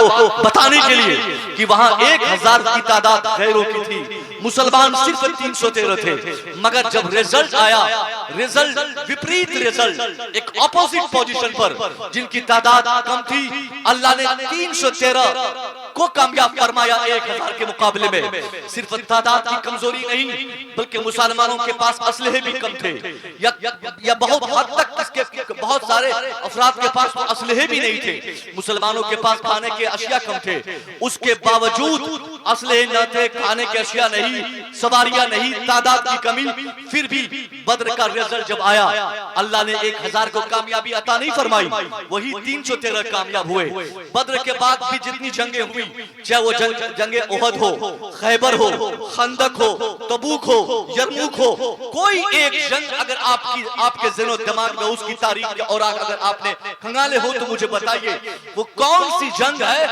को बताने के लिए कि वहां 1000 की तादाद गैरों की थी, मुसलमान सिर्फ 313 थे। मगर जब रिजल्ट आया, रिजल्ट विपरीत रिजल्ट, एक ऑपोजिट पोजीशन पर जिनकी तादाद कम थी, अल्लाह ने 313 को कामयाब फरमाया 1000 के मुकाबले में। सिर्फ तादाद की कमजोरी नहीं, बल्कि मुसलमानों के पास असलहे भी कम थे, या बहुत हद तक इसके बहुत सारे अफराद के पास असलहे भी नहीं थे, मुसलमानों के पास खाने के अशिया कम थे। उसके बावजूद असलहे न थे, खाने के अशिया नहीं, सवारियां नहीं, तादाद की कमी, फिर भी बद्र का रिजल्ट जब आया, अल्लाह ने 1000 को कामयाबी अता नहीं फरमाई, वही 313 कामयाब हुए। बद्र के बाद भी जितनी जंगें हुई, चाहे वो जंगे ओहद हो, खैबर हो, खंदक हो, तबूक हो, यरमुक हो, कोई एक जंग अगर आपके ज़हन और दिमाग में उसकी तारीख के और अगर आपने खंगाले हो तो मुझे बताइए, वो कौन सी जंग है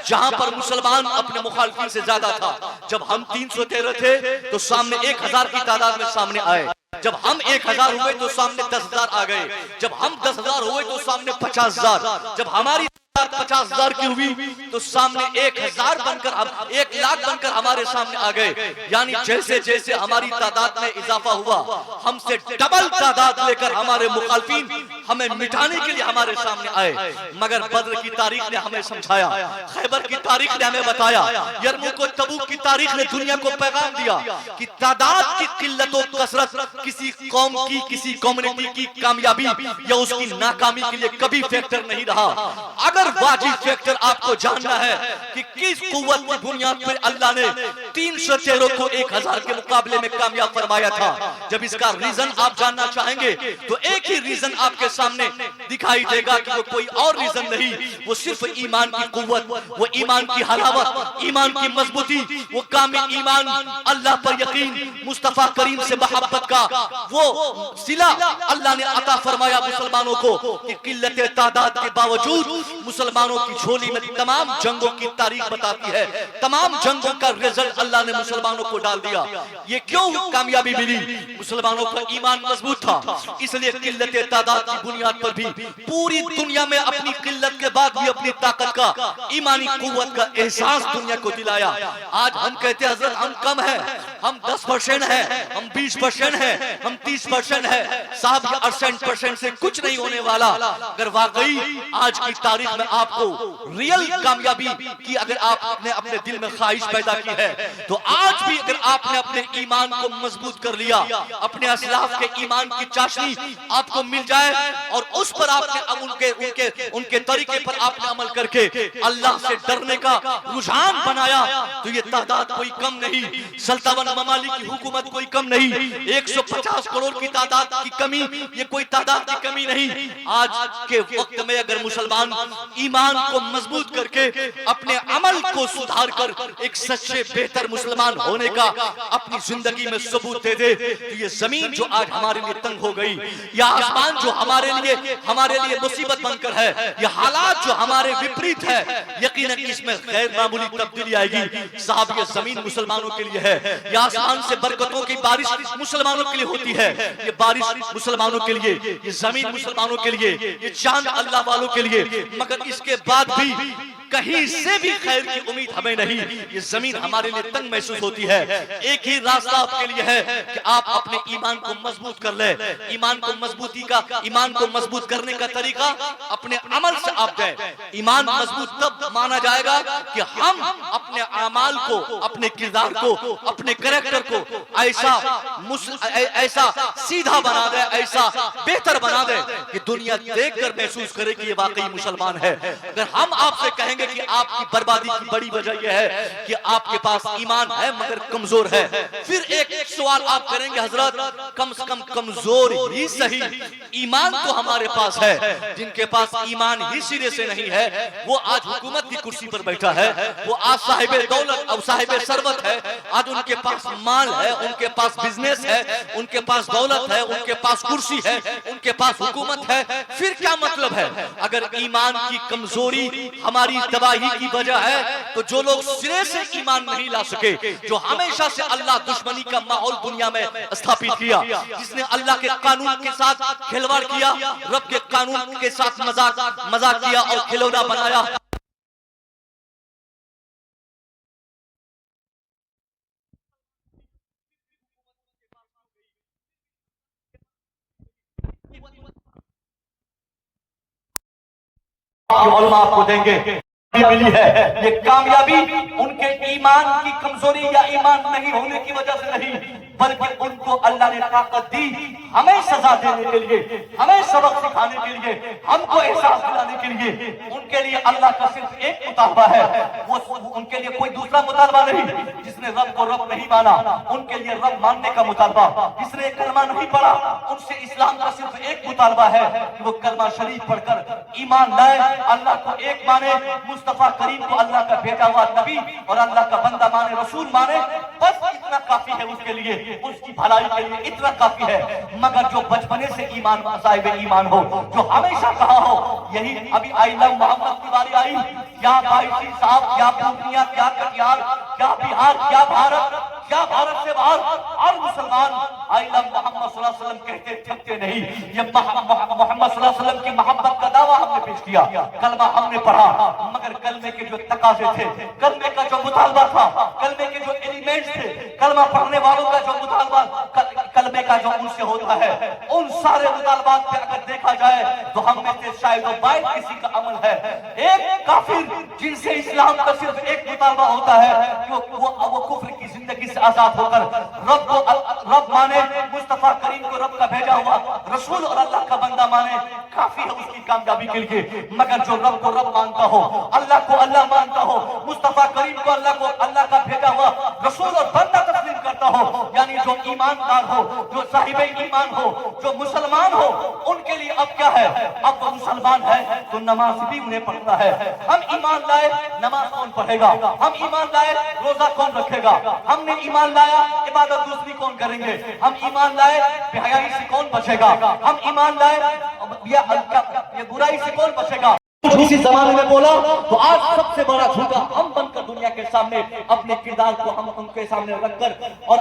जहां पर मुसलमान अपने मुखालिफिन से ज्यादा था। जब हम 313 थे तो सामने 1000 की तादाद में सामने आए, जब हम 1000 हुए तो सामने 10,000 आ गए, जब हम 10,000 हुए तो सामने 50,000, जब हमारी 50,000 की हुई तो सामने 1000 बनकर, हम 1 लाख बनकर हमारे सामने आ गए। यानी जैसे जैसे हमारी तादाद में इजाफा हुआ, हमसे डबल तादाद लेकर हमारे मुखालिफिन हमें मिटाने के लिए हमारे सामने आए। मगर बद्र की तारीख ने हमें समझाया, खैबर की तारीख ने हमें बताया, यरमुक और तबूक की तारीख ने दुनिया को पैगाम दिया कि तादाद की किल्लत और कसरत किसी कौम की, किसी कम्युनिटी की कामयाबी या उसकी नाकामी के लिए कभी फैक्टर नहीं रहा। अगर वाजिब फैक्टर आपको जानना है कि किस कुव्वत की बुनियाद पर अल्लाह ने 313 को 1000 के मुकाबले में कामयाब फरमाया था, जब इसका रीजन आप जानना चाहेंगे तो एक ही रीजन आपके सामने दिखाई देगा कि वो कोई और रीजन नहीं, वो सिर्फ ईमान की कुव्वत, वो ईमान की हलावत, ईमान की मजबूती, वो कामिल ईमान, अल्लाह पर यकीन, मुस्तफा करीम से मोहब्बत का वो सिला अल्लाह ने अता फरमाया मुसलमानों को कि किल्लत तादाद के बावजूद मुसलमानों की झोली में तमाम जंगों की तारीख बताती है, तमाम जंगों का रिजल्ट अल्लाह ने मुसलमानों को डाल दिया। ये क्यों कामयाबी मिली? मुसलमानों का ईमान मजबूत था, इसलिए किल्लत तादाद की बुनियाद पर भी पूरी दुनिया में अपनी किल्लत के बाद भी अपनी ताकत का, ईमानी कुव्वत का एहसास दुनिया को दिलाया। आज हम कहते हैं हजरत हम कम है, हम 10% है, हम 20% है, हम 30% है। साहब ये 68% से कुछ नहीं होने वाला। अगर वाकई आज की तारीख में आपको रियल कामयाबी की अगर आपने अपने दिल में ख्वाहिश पैदा की है, तो आज भी अगर आपने अपने ईमान को मजबूत कर लिया, अपने असलाफ के ईमान की चाशनी आपको मिल जाए और उस पर आपने उनके तरीके पर आपने अमल करके अल्लाह से डरने का रुझान बनाया, तो ये तादाद कोई कम नहीं, सल्तनत ममालिक की हुकूमत कोई कम नहीं, 150 करोड़ की तादाद की कमी ये कोई तादाद की कमी नहीं। आज के वक्त में अगर मुसलमान ईमान को मजबूत करके अपने अमल को सुधार कर एक सच्चे बेहतर मुसलमान होने का अपनी जिंदगी में सबूत दे दे, तो ये जमीन जो आज हमारे लिए तंग हो गई, या आसमान जो हमारे लिए मुसीबत बनकर है, ये हालात जो हमारे विपरीत है, यकीनन इसमें गैर मामूली तब्दीली आएगी। साहब ये जमीन मुसलमानों के लिए है, ये आसमान से बरकतों की बारिश मुसलमानों के लिए होती है, ये बारिश मुसलमानों के लिए, ये जमीन मुसलमानों के लिए, ये चांद अल्लाह वालों के लिए। मगर इसके बाद भी कहीं से भी खैर की उम्मीद हमें नहीं, ये जमीन हमारे लिए तंग महसूस होती है। एक ही रास्ता आपके लिए है कि आप अपने ईमान को मजबूत कर ले। ईमान को मजबूत करने का तरीका अपने अमल से आप जाए। ईमान मजबूत तब माना जाएगा कि हम अपने अमाल को, अपने किरदार को, अपने कैरेक्टर को ऐसा सीधा बना दे, ऐसा बेहतर बना दे कि दुनिया देखकर महसूस करे कि ये वाकई मुसलमान है। अगर हम आपसे कहेंगे कि आपकी बर्बादी की बड़ी वजह यह है कि आपके पास ईमान है मगर कमजोर है, फिर एक सवाल आप करेंगे हजरत कम से कम कमजोर ही सही, ईमान तो हमारे पास है। जिनके पास ईमान ही सिरे से नहीं है वो आज हुकूमत की कुर्सी पर बैठा है, वो आज साहिब दौलत और साहिब सरवत है, आज उनके पास माल है, उनके पास बिजनेस है, उनके पास दौलत है, उनके पास कुर्सी है, उनके पास हुकूमत है। फिर क्या मतलब है? अगर ईमान की कमजोरी हमारी तबाही की वजह है, तो जो लोग सिरे से ईमान नहीं ला सके, जो हमेशा से अल्लाह दुश्मनी का माहौल दुनिया में स्थापित किया, जिसने अल्लाह के कानून के साथ खिलवाड़ किया, रब के कानून के साथ मजाक किया और खिलौना बनाया, के उलमा आपको देंगे। मिली है ये कामयाबी उनके ईमान की कमजोरी या ईमान नहीं होने की वजह से नहीं, बल्कि उनको अल्लाह ने ताकत दी हमें सजा देने के लिए, हमें सबक सिखाने के लिए, हमको एहसास दिलाने के लिए। उनके लिए अल्लाह का सिर्फ एक मुतालबा है, वो उनके लिए कोई दूसरा मुतालबा नहीं। जिसने रब को रब नहीं माना उनके लिए रब मानने का मुतालबा, जिसने कलमा नहीं पढ़ा उनसे इस्लाम का सिर्फ एक मुतालबा है कि वो कलमा शरीफ पढ़कर ईमान लाए, अल्लाह को एक माने, मुस्तफा करीम को अल्लाह का भेजा हुआ नबी और अल्लाह का बंदा माने, रसूल माने। बस इतना काफी है उसके लिए, उसकी भलाई के लिए इतना काफी है। मगर जो बचपने से ईमान साहिब ईमान हो, जो हमेशा कहा हो यही अभी आई लव मोहम्मद की बारी आई, क्या भाई साहब, क्या पूर्णिया, क्या कटिहार, क्या बिहार, क्या भारत, क्या भारत से बाहर हर मुसलमान आई लव मोहम्मद सल्लल्लाहु अलैहि वसल्लम कहते थकते नहीं। ये मोहम्मद सल्लल्लाहु अलैहि वसल्म की मोहब्बत का दावा हमने पेश किया, कलमा हमने पढ़ा, मगर कलमे के जो तकाजे थे, कलमे का जो मुतालबा था, कलमे के जो एलिमेंट्स थे, कलमा पढ़ने वालों का जो मुतालबा कलमे का जो उनसे होता है, उन सारे मुतालबात पे अगर देखा जाए तो हम में से शायद बाइक किसी का अमल है। एक काफिर जिनसे इस्लाम का सिर्फ एक मुतालबा होता है कि वो कुफ्र की जिंदगी से आजाद होकर रब को रब माने, मुस्तफा करीम को रब का भेजा हुआ रसूल और अल्लाह का बंदा माने, काफी है उसकी कामयाबी के लिए। मगर जो रब को रब मानता हो, अल्लाह को अल्लाह मानता हो, मुस्तफा करीम को अल्लाह का भेजा हुआ रसूल और बंदा तस्लीम करता हो, यानी जो ईमानदार हो, जो साहिबे ईमान हो, जो मुसलमान हो, उनके लिए अब क्या है, अब वो मुसलमान है तो नमाज भी उन्हें पढ़ना है। हम ईमान लाए, नमाज कौन पढ़ेगा? हम ईमान लाए, रोजा कौन रखेगा? हमने ईमान लाया, इबादत दूसरी कौन करेंगे? हम ईमान लाए, बेहयाई से कौन बचेगा? हम ईमान लाए, ये बुराई से कौन बचेगा? इसी जमाने में बोला तो आज सबसे बड़ा झूठा हम बनकर दुनिया के सामने अपने किरदार को हम उनके सामने रखकर और